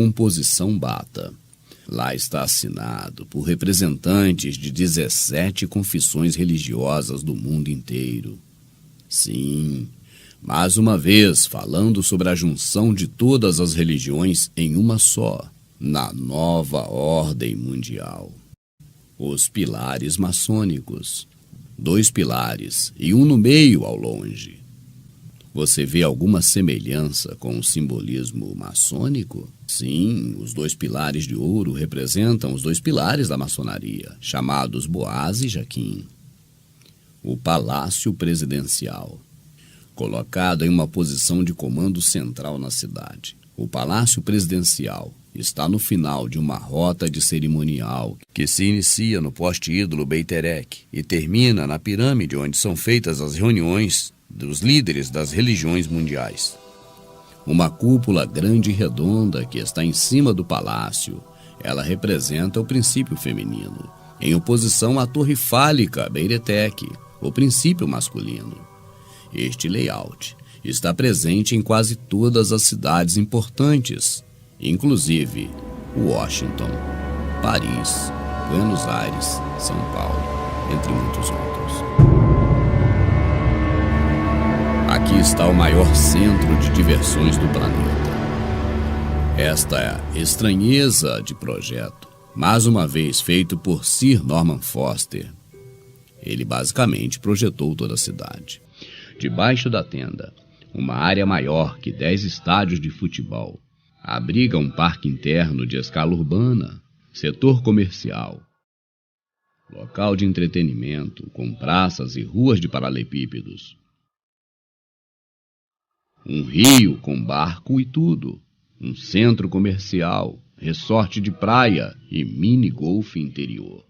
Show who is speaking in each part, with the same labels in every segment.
Speaker 1: composição bata. Lá está assinado por representantes de 17 confissões religiosas do mundo inteiro. Sim, mais uma vez falando sobre a junção de todas as religiões em uma só, na nova ordem mundial. Os pilares maçônicos. 2 pilares e um no meio ao longe. Você vê alguma semelhança com o simbolismo maçônico? Sim, os 2 pilares de ouro representam os 2 pilares da maçonaria, chamados Boaz e Jaquim. O Palácio Presidencial. Colocado em uma posição de comando central na cidade, o Palácio Presidencial está no final de uma rota de cerimonial que se inicia no poste ídolo Beit Erek e termina na pirâmide onde são feitas as reuniões dos líderes das religiões mundiais. Uma cúpula grande e redonda que está em cima do palácio, ela representa o princípio feminino, em oposição à torre fálica Beit Etek, o princípio masculino. Este layout está presente em quase todas as cidades importantes, inclusive Washington, Paris, Buenos Aires, São Paulo, entre muitos outros. Aqui está o maior centro de diversões do planeta. Esta estranheza de projeto, mais uma vez feito por Sir Norman Foster. Ele basicamente projetou toda a cidade. Debaixo da tenda, uma área maior que 10 estádios de futebol, abriga um parque interno de escala urbana, setor comercial, local de entretenimento com praças e ruas de paralelepípedos, um rio com barco e tudo, um centro comercial, resort de praia e mini golfe interior.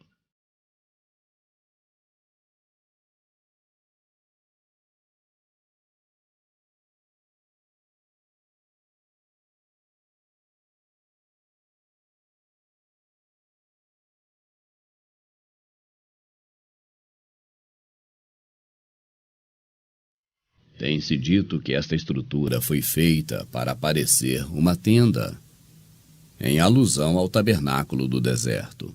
Speaker 1: Tem-se dito que esta estrutura foi feita para parecer uma tenda, em alusão ao tabernáculo do deserto.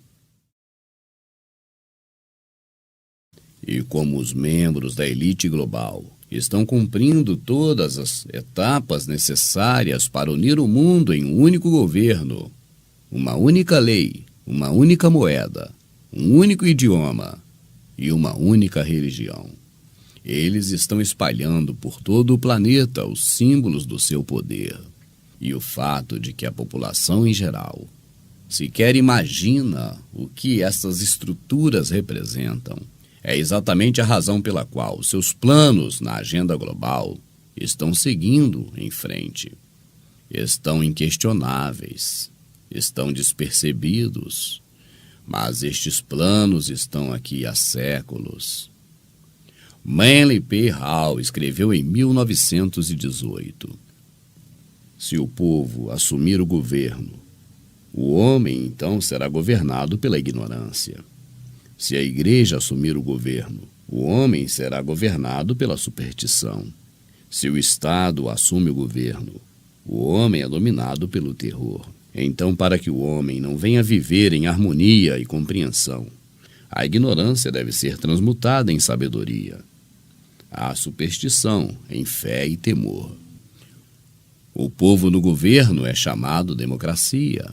Speaker 1: E como os membros da elite global estão cumprindo todas as etapas necessárias para unir o mundo em um único governo, uma única lei, uma única moeda, um único idioma e uma única religião, eles estão espalhando por todo o planeta os símbolos do seu poder. E o fato de que a população em geral sequer imagina o que essas estruturas representam é exatamente a razão pela qual seus planos na agenda global estão seguindo em frente. Estão inquestionáveis, estão despercebidos, mas estes planos estão aqui há séculos. Manly P. Hall escreveu em 1918: se o povo assumir o governo, o homem então será governado pela ignorância. Se a igreja assumir o governo, o homem será governado pela superstição. Se o Estado assume o governo, o homem é dominado pelo terror. Então, para que o homem não venha viver em harmonia e compreensão, a ignorância deve ser transmutada em sabedoria, a superstição em fé e temor. O povo no governo é chamado democracia.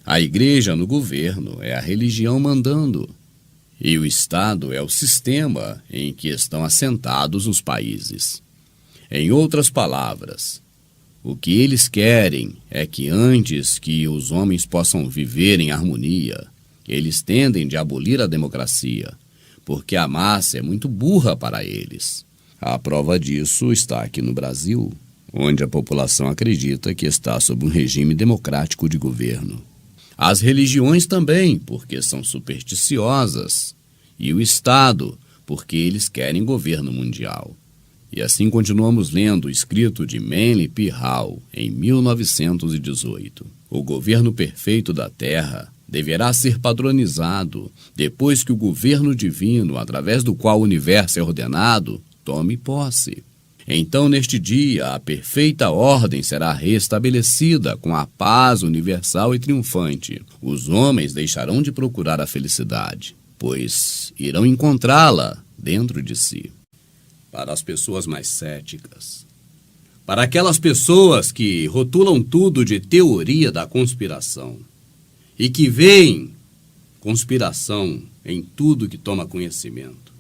Speaker 1: A igreja no governo é a religião mandando. E o Estado é o sistema em que estão assentados os países. Em outras palavras, o que eles querem é que antes que os homens possam viver em harmonia, eles tendem de abolir a democracia, porque a massa é muito burra para eles. A prova disso está aqui no Brasil, onde a população acredita que está sob um regime democrático de governo. As religiões também, porque são supersticiosas, e o Estado, porque eles querem governo mundial. E assim continuamos lendo o escrito de Manly P. Hall, em 1918. O governo perfeito da Terra deverá ser padronizado depois que o governo divino, através do qual o universo é ordenado, tome posse. Então, neste dia, a perfeita ordem será restabelecida com a paz universal e triunfante. Os homens deixarão de procurar a felicidade, pois irão encontrá-la dentro de si. Para as pessoas mais céticas, para aquelas pessoas que rotulam tudo de teoria da conspiração e que veem conspiração em tudo que toma conhecimento,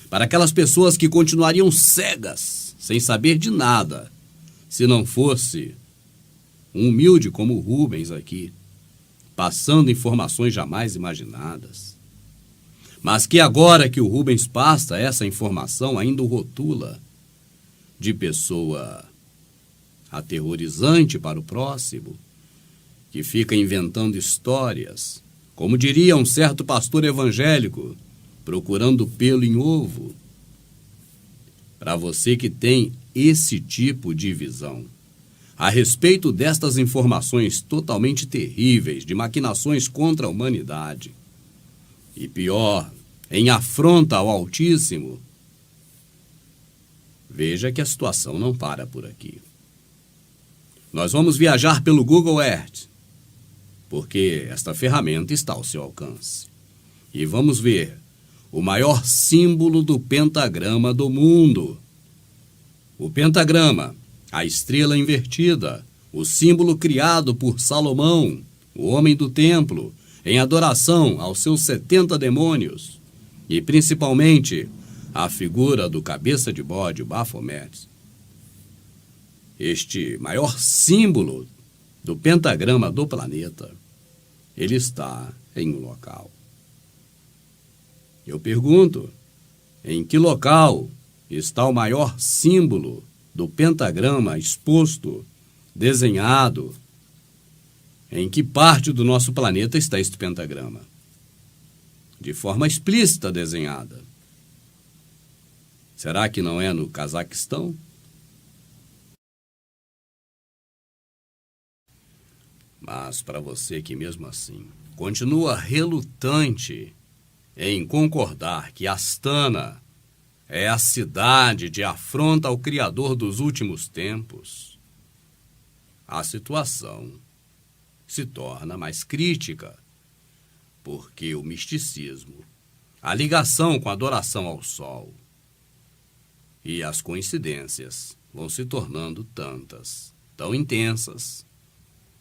Speaker 1: para aquelas pessoas que continuariam cegas, sem saber de nada, se não fosse um humilde como o Rubens aqui, passando informações jamais imaginadas, mas que agora que o Rubens passa essa informação ainda o rotula de pessoa aterrorizante para o próximo, que fica inventando histórias, como diria um certo pastor evangélico, procurando pelo em ovo. Para você que tem esse tipo de visão a respeito destas informações totalmente terríveis de maquinações contra a humanidade, e pior, em afronta ao Altíssimo, veja que a situação não para por aqui. Nós vamos viajar pelo Google Earth, porque esta ferramenta está ao seu alcance. E vamos ver o maior símbolo do pentagrama do mundo. O pentagrama, a estrela invertida, o símbolo criado por Salomão, o homem do templo, em adoração aos seus 70 demônios, e principalmente a figura do cabeça de bode, Baphomet. Este maior símbolo do pentagrama do planeta, ele está em um local. Eu pergunto, em que local está o maior símbolo do pentagrama exposto, desenhado? Em que parte do nosso planeta está este pentagrama? De forma explícita desenhada. Será que não é no Cazaquistão? Mas para você que mesmo assim continua relutante em concordar que Astana é a cidade de afronta ao Criador dos últimos tempos, a situação se torna mais crítica, porque o misticismo, a ligação com a adoração ao Sol e as coincidências vão se tornando tantas, tão intensas,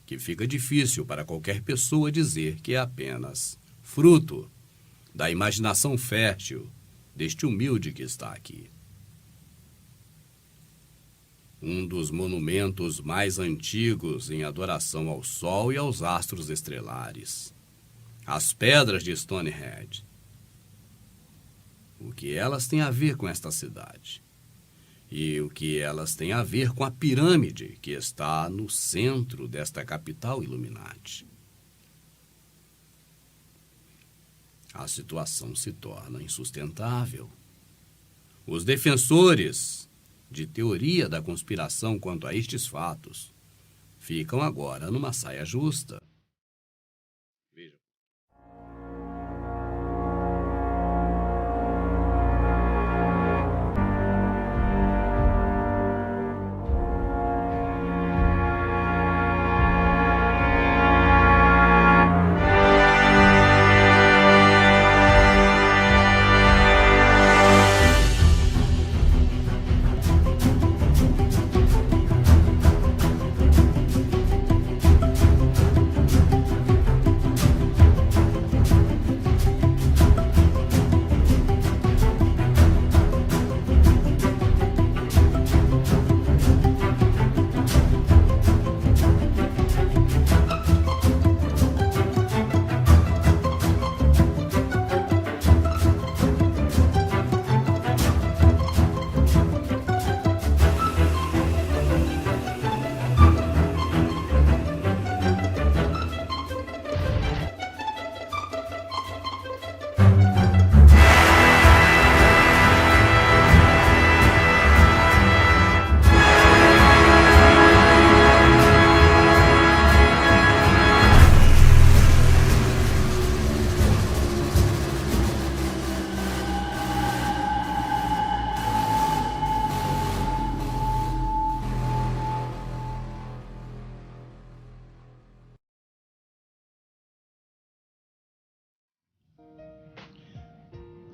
Speaker 1: que fica difícil para qualquer pessoa dizer que é apenas fruto da imaginação fértil deste humilde que está aqui. Um dos monumentos mais antigos em adoração ao Sol e aos astros estrelares, as pedras de Stonehenge. O que elas têm a ver com esta cidade? E o que elas têm a ver com a pirâmide que está no centro desta capital Illuminati? A situação se torna insustentável. Os defensores de teoria da conspiração quanto a estes fatos ficam agora numa saia justa. Veja.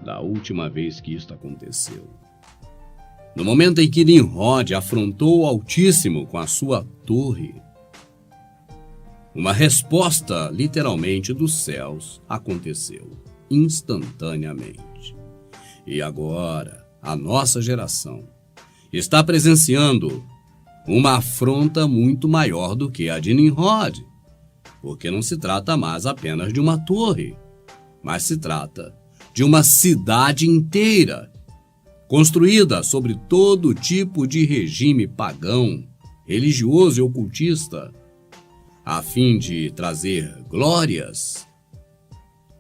Speaker 1: da última vez que isto aconteceu. No momento em que Nimrod afrontou o Altíssimo com a sua torre, uma resposta, literalmente, dos céus aconteceu instantaneamente. E agora, a nossa geração está presenciando uma afronta muito maior do que a de Nimrod, porque não se trata mais apenas de uma torre, mas se trata de uma cidade inteira, construída sobre todo tipo de regime pagão, religioso e ocultista, a fim de trazer glórias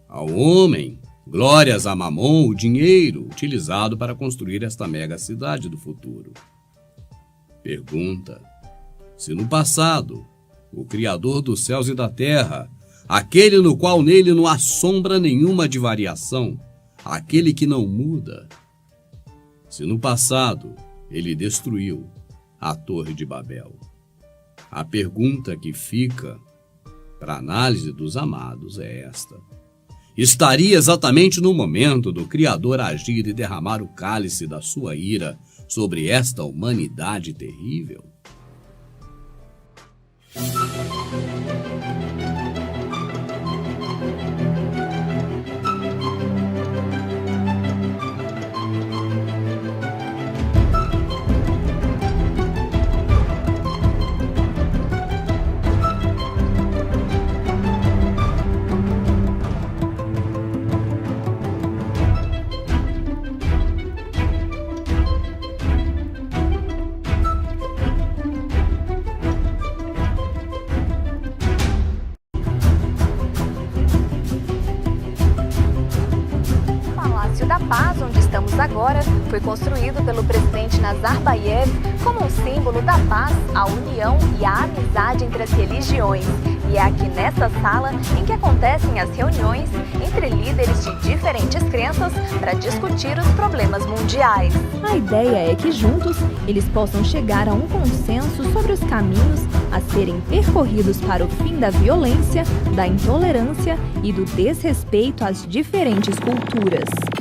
Speaker 1: ao homem, glórias a Mamon, o dinheiro utilizado para construir esta mega cidade do futuro. Pergunta: se no passado, o Criador dos céus e da terra, aquele no qual nele não há sombra nenhuma de variação, aquele que não muda, se no passado ele destruiu a Torre de Babel, a pergunta que fica para análise dos amados é esta: estaria exatamente no momento do Criador agir e derramar o cálice da sua ira sobre esta humanidade terrível?
Speaker 2: Da Paz, onde estamos agora, foi construído pelo presidente Nazarbayev como um símbolo da paz, a união e a amizade entre as religiões. E é aqui nessa sala em que acontecem as reuniões entre líderes de diferentes crenças para discutir os problemas mundiais.
Speaker 3: A ideia é que juntos eles possam chegar a um consenso sobre os caminhos a serem percorridos para o fim da violência, da intolerância e do desrespeito às diferentes culturas.